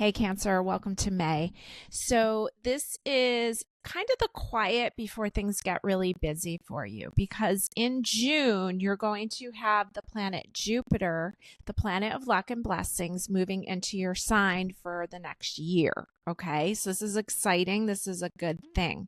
Hey, Cancer, welcome to May. So, this is kind of the quiet before things get really busy for you because in June, you're going to have the planet Jupiter, the planet of luck and blessings, moving into your sign for the next year. Okay, so this is exciting. This is a good thing.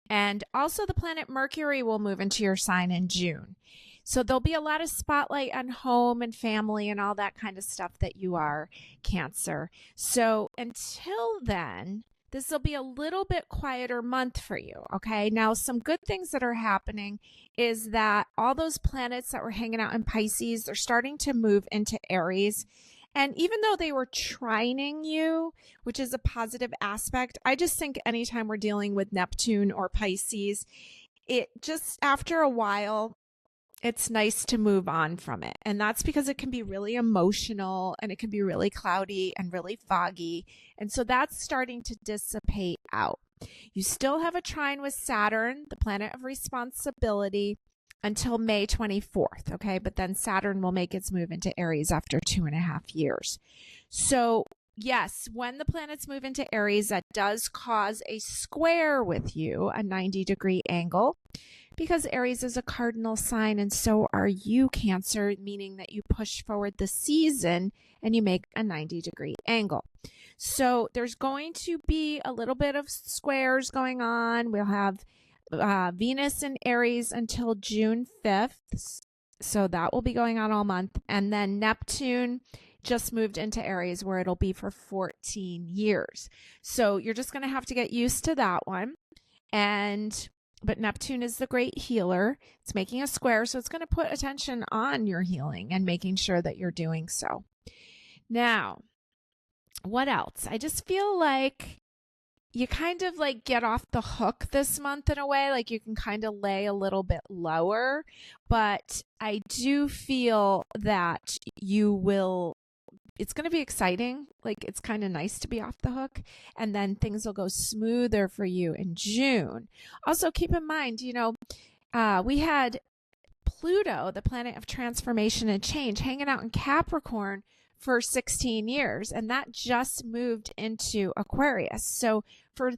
And also, the planet Mercury will move into your sign in June. So there'll be a lot of spotlight on home and family and all that kind of stuff that you are, Cancer. So until then, this will be a little bit quieter month for you. Okay. Now, some good things that are happening is that all those planets that were hanging out in Pisces, they're starting to move into Aries. And even though they were trining you, which is a positive aspect, I just think anytime we're dealing with Neptune or Pisces, it just after a while, it's nice to move on from it. And that's because it can be really emotional and it can be really cloudy and really foggy. And so that's starting to dissipate out. You still have a trine with Saturn, the planet of responsibility, until May 24th. Okay. But then Saturn will make its move into Aries after 2.5 years. So yes, when the planets move into Aries, that does cause a square with you, a 90-degree angle, because Aries is a cardinal sign and so are you, Cancer, meaning that you push forward the season and you make a 90-degree angle. So there's going to be a little bit of squares going on. We'll have Venus in Aries until June 5th. So that will be going on all month. And then Neptune just moved into Aries where it'll be for 14 years. So you're just going to have to get used to that one. But Neptune is the great healer. It's making a square, so it's going to put attention on your healing and making sure that you're doing so. Now, what else? I just feel like you kind of like get off the hook this month in a way, like you can kind of lay a little bit lower, but I do feel that it's going to be exciting. Like it's kind of nice to be off the hook, and then things will go smoother for you in June. Also keep in mind, we had Pluto, the planet of transformation and change, hanging out in Capricorn for 16 years, and that just moved into Aquarius. So for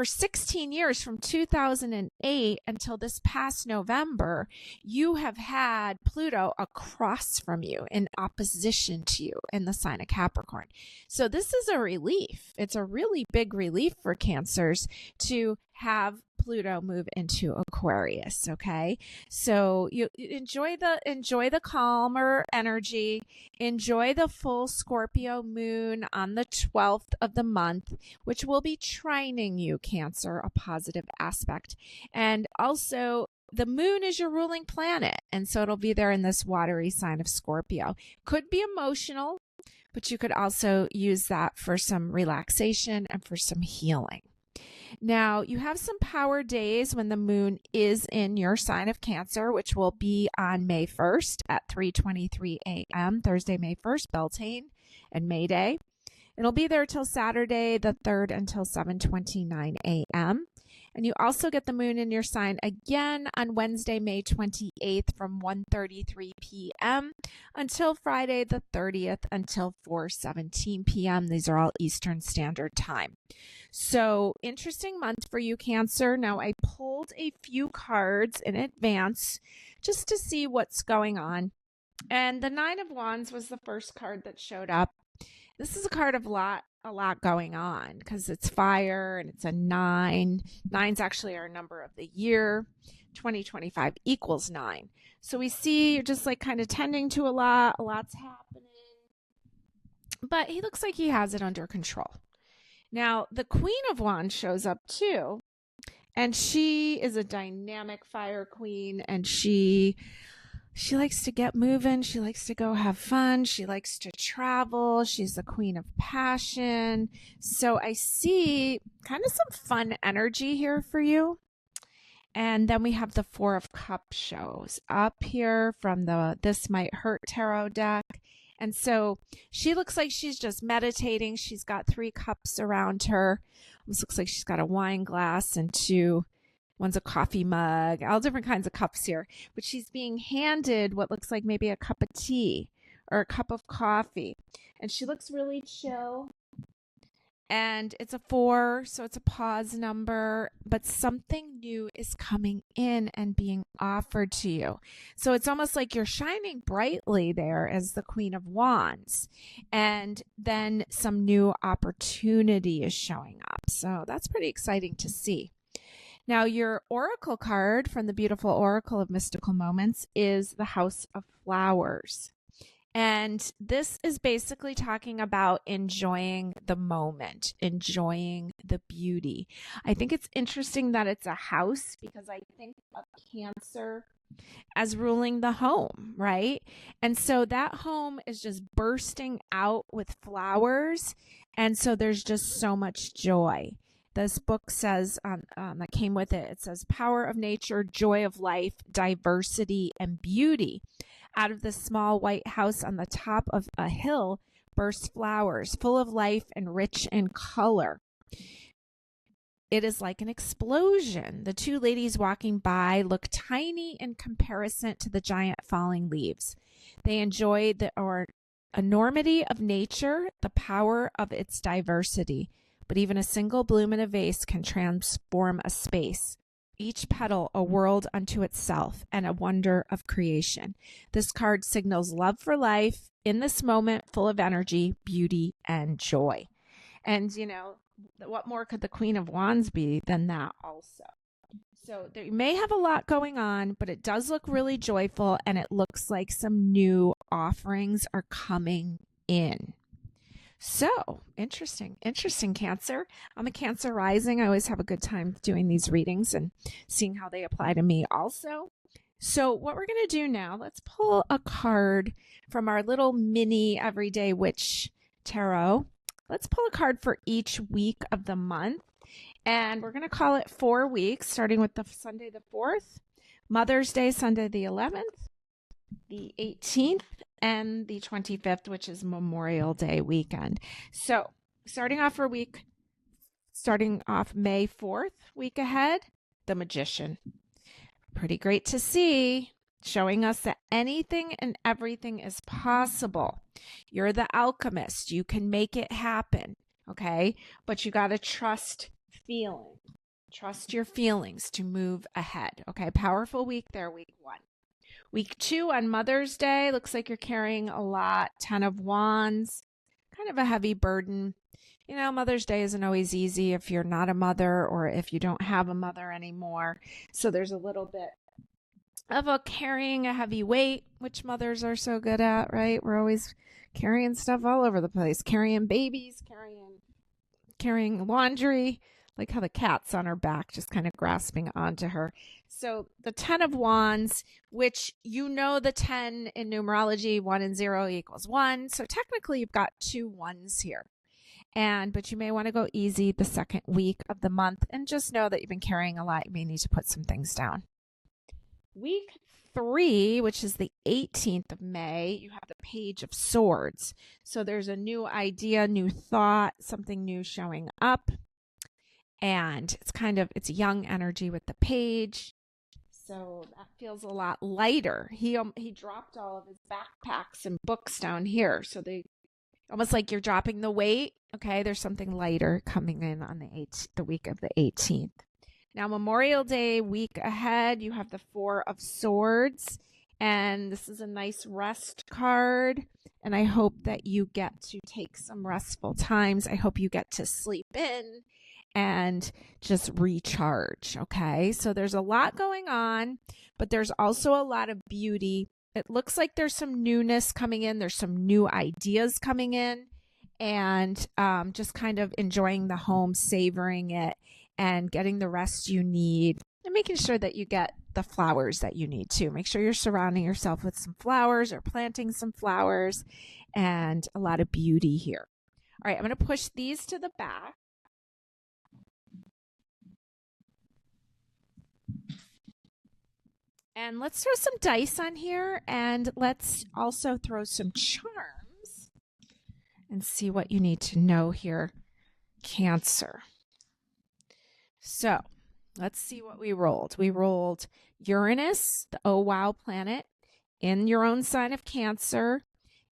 16 years, from 2008 until this past November, you have had Pluto across from you in opposition to you in the sign of Capricorn. So this is a relief. It's a really big relief for Cancers to have Pluto move into Aquarius. Okay. So you enjoy the calmer energy, enjoy the full Scorpio moon on the 12th of the month, which will be trining you, Cancer, a positive aspect. And also the moon is your ruling planet. And so it'll be there in this watery sign of Scorpio. Could be emotional, but you could also use that for some relaxation and for some healing. Now, you have some power days when the moon is in your sign of Cancer, which will be on May 1st at 3:23 a.m., Thursday, May 1st, Beltane and May Day. It'll be there till Saturday, the 3rd, until 7:29 a.m. And you also get the moon in your sign again on Wednesday, May 28th from 1:33 p.m. until Friday, the 30th, until 4:17 p.m. These are all Eastern Standard Time. So interesting month for you, Cancer. Now, I pulled a few cards in advance just to see what's going on. And the Nine of Wands was the first card that showed up. This is a card of a lot going on because it's fire and it's a 9. 9's actually our number of the year. 2025 equals 9. So we see you're just like kind of tending to a lot's happening. But he looks like he has it under control. Now, the Queen of Wands shows up too, and she is a dynamic fire queen, and she likes to get moving. She likes to go have fun. She likes to travel. She's the queen of passion. So I see kind of some fun energy here for you. And then we have the Four of Cups shows up here from the This Might Hurt tarot deck. And so she looks like she's just meditating. She's got 3 cups around her. Almost looks like she's got a wine glass and 2. One's a coffee mug, all different kinds of cups here. But she's being handed what looks like maybe a cup of tea or a cup of coffee. And she looks really chill. And it's a 4, so it's a pause number, but something new is coming in and being offered to you. So it's almost like you're shining brightly there as the Queen of Wands. And then some new opportunity is showing up. So that's pretty exciting to see. Now, your oracle card from the beautiful Oracle of Mystical Moments is the House of Flowers. And this is basically talking about enjoying the moment, enjoying the beauty. I think it's interesting that it's a house because I think of Cancer as ruling the home, right? And so that home is just bursting out with flowers. And so there's just so much joy. This book says, that came with it, it says, power of nature, joy of life, diversity, and beauty. Out of the small white house on the top of a hill burst flowers, full of life and rich in color. It is like an explosion. The two ladies walking by look tiny in comparison to the giant falling leaves. They enjoy the enormity of nature, the power of its diversity. But even a single bloom in a vase can transform a space. Each petal a world unto itself and a wonder of creation. This card signals love for life in this moment, full of energy, beauty, and joy. And, you know, what more could the Queen of Wands be than that also? So there, you may have a lot going on, but it does look really joyful, and it looks like some new offerings are coming in. So interesting, Cancer. I'm a Cancer rising. I always have a good time doing these readings and seeing how they apply to me also. So what we're going to do now, let's pull a card from our little mini everyday witch tarot. Let's pull a card for each week of the month. And we're going to call it 4 weeks, starting with the Sunday the 4th, Mother's Day, Sunday the 11th, the 18th, and the 25th, which is Memorial Day weekend. So starting off May 4th, week ahead, the Magician. Pretty great to see, showing us that anything and everything is possible. You're the alchemist. You can make it happen, okay? But you got to trust feeling. Trust your feelings to move ahead, okay? Powerful week there, week 1. Week 2 on Mother's Day, looks like you're carrying a lot. 10 of Wands, kind of a heavy burden. You know, Mother's Day isn't always easy if you're not a mother or if you don't have a mother anymore. So there's a little bit of a carrying a heavy weight, which mothers are so good at, right? We're always carrying stuff all over the place, carrying babies, carrying laundry, like how the cat's on her back, just kind of grasping onto her. So the 10 of Wands, which you know the 10 in numerology, 1 and 0 equals 1. So technically you've got 2 ones here. But you may want to go easy the second week of the month and just know that you've been carrying a lot. You may need to put some things down. Week 3, which is the 18th of May, you have the Page of Swords. So there's a new idea, new thought, something new showing up. And it's young energy with the page. So that feels a lot lighter. He dropped all of his backpacks and books down here. So they almost like you're dropping the weight. Okay, there's something lighter coming in on the week of the 18th. Now, Memorial Day week ahead, you have the 4 of Swords. And this is a nice rest card. And I hope that you get to take some restful times. I hope you get to sleep in and just recharge, okay? So there's a lot going on, but there's also a lot of beauty. It looks like there's some newness coming in. There's some new ideas coming in, and just kind of enjoying the home, savoring it, and getting the rest you need, and making sure that you get the flowers that you need too. Make sure you're surrounding yourself with some flowers or planting some flowers, and a lot of beauty here. All right, I'm going to push these to the back. And let's throw some dice on here, and let's also throw some charms and see what you need to know here, Cancer. So let's see what we rolled. We rolled Uranus, the oh wow planet, in your own sign of Cancer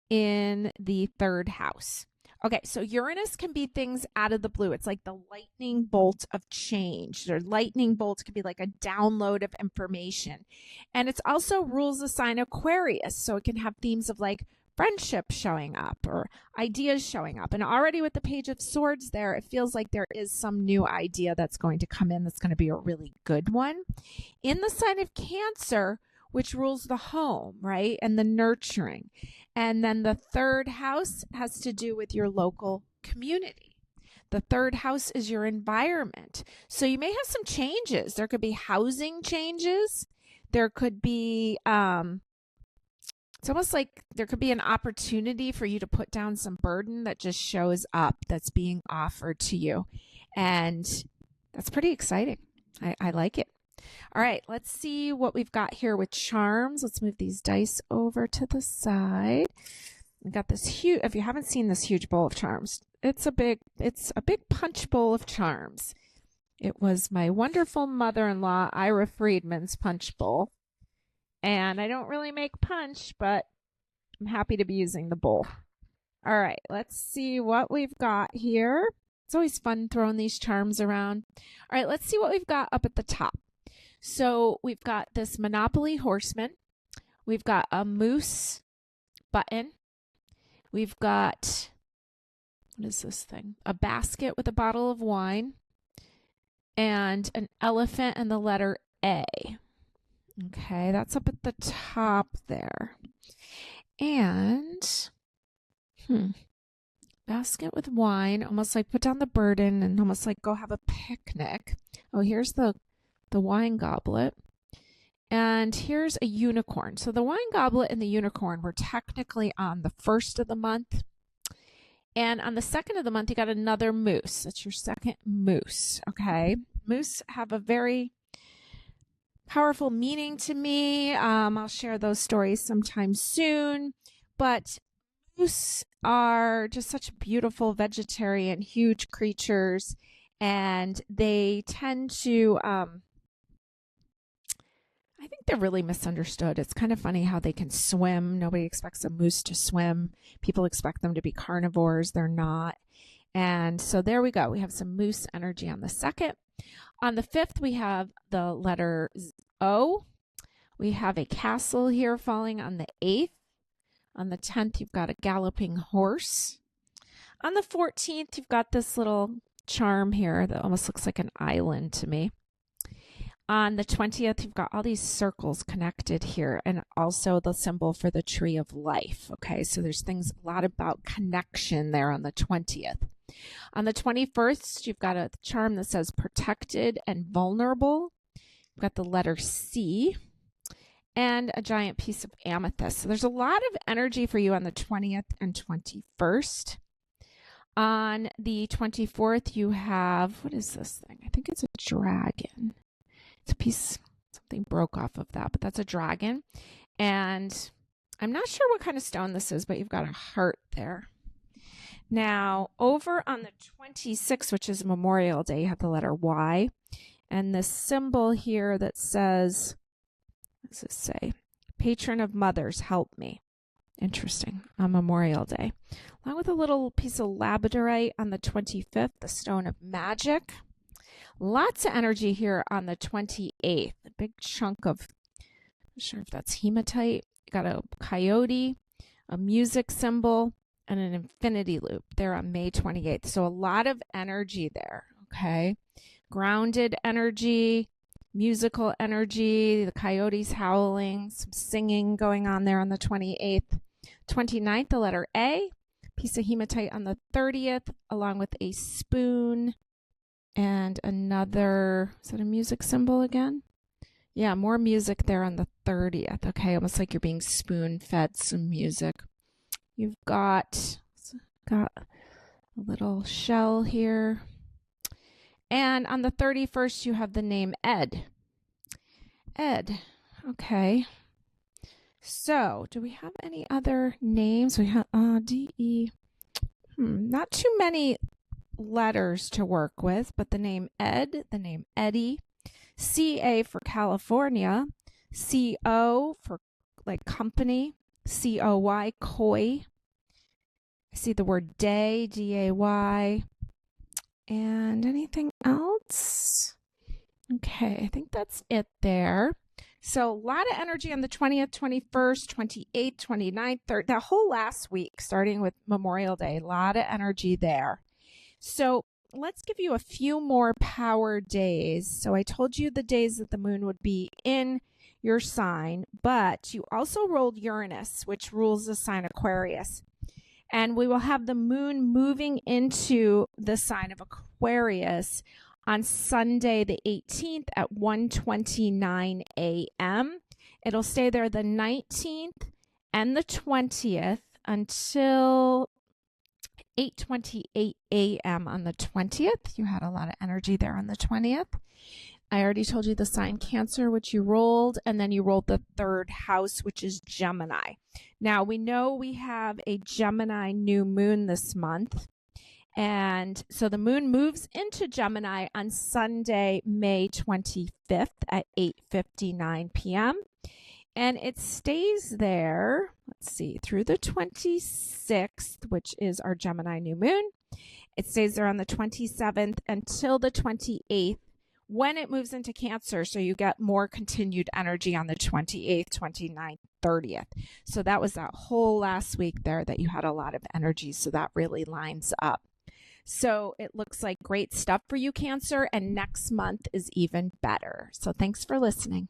in the 3rd house. Okay, so Uranus can be things out of the blue. It's like the lightning bolt of change. Or lightning bolt could be like a download of information. And it's also rules the sign Aquarius. So it can have themes of like friendship showing up or ideas showing up. And already with the Page of Swords there, it feels like there is some new idea that's going to come in that's going to be a really good one. In the sign of Cancer, which rules the home, right? And the nurturing. And then the third house has to do with your local community. The third house is your environment. So you may have some changes. There could be housing changes. There could be, it's almost like there could be an opportunity for you to put down some burden that just shows up that's being offered to you. And that's pretty exciting. I like it. All right, let's see what we've got here with charms. Let's move these dice over to the side. We got this huge, if you haven't seen this huge bowl of charms, it's a big punch bowl of charms. It was my wonderful mother-in-law, Ira Friedman's punch bowl. And I don't really make punch, but I'm happy to be using the bowl. All right, let's see what we've got here. It's always fun throwing these charms around. All right, let's see what we've got up at the top. So we've got this Monopoly Horseman. We've got a moose button. We've got, what is this thing? A basket with a bottle of wine. And an elephant and the letter A. Okay, that's up at the top there. And, basket with wine, almost like put down the burden and almost like go have a picnic. Oh, here's the wine goblet. And here's a unicorn. So the wine goblet and the unicorn were technically on the 1st of the month. And on the 2nd of the month, you got another moose. That's your second moose, okay? Moose have a very powerful meaning to me. I'll share those stories sometime soon. But moose are just such beautiful vegetarian, huge creatures. And they tend to... I think they're really misunderstood. It's kind of funny how they can swim. Nobody expects a moose to swim. People expect them to be carnivores. They're not. And so there we go. We have some moose energy on the 2nd. On the 5th, we have the letter O. We have a castle here falling on the 8th. On the 10th, you've got a galloping horse. On the 14th, you've got this little charm here that almost looks like an island to me. On the 20th, you've got all these circles connected here and also the symbol for the tree of life. Okay, so there's things a lot about connection there on the 20th. On the 21st, you've got a charm that says protected and vulnerable. You've got the letter C and a giant piece of amethyst. So there's a lot of energy for you on the 20th and 21st. On the 24th, you have, what is this thing? I think it's a dragon. It's a piece, something broke off of that, but that's a dragon. And I'm not sure what kind of stone this is, but you've got a heart there. Now, over on the 26th, which is Memorial Day, you have the letter Y. And this symbol here that says, what does it say? Patron of mothers, help me. Interesting, on Memorial Day. Along with a little piece of labradorite on the 25th, the stone of magic. Lots of energy here on the 28th. A big chunk of, I'm not sure if that's hematite. You got a coyote, a music symbol, and an infinity loop there on May 28th. So a lot of energy there, okay? Grounded energy, musical energy, the coyotes howling, some singing going on there on the 28th. 29th, the letter A, piece of hematite on the 30th, along with a spoon. And another, is that a music symbol again? Yeah, more music there on the 30th. Okay, almost like you're being spoon-fed some music. You've got a little shell here. And on the 31st, you have the name Ed. Ed, okay. So, do we have any other names? We have D-E. Not too many letters to work with, but the name Ed, the name Eddie, CA for California, CO for like company, COY, koi, see the word day, D-A-Y. And anything else? Okay, I think that's it there. So a lot of energy on the 20th, 21st, 28th, 29th, 30th, that whole last week, starting with Memorial Day, a lot of energy there. So let's give you a few more power days. So I told you the days that the moon would be in your sign, but you also rolled Uranus, which rules the sign Aquarius. And we will have the moon moving into the sign of Aquarius on Sunday, the 18th at 1:29 a.m. It'll stay there the 19th and the 20th until 8:28 a.m. on the 20th. You had a lot of energy there on the 20th. I already told you the sign Cancer, which you rolled, and then you rolled the third house, which is Gemini. Now, we know we have a Gemini new moon this month. And so the moon moves into Gemini on Sunday, May 25th at 8:59 p.m. And it stays there, let's see, through the 26th, which is our Gemini new moon. It stays there on the 27th until the 28th when it moves into Cancer. So you get more continued energy on the 28th, 29th, 30th. So that was that whole last week there that you had a lot of energy. So that really lines up. So it looks like great stuff for you, Cancer, and next month is even better. So thanks for listening.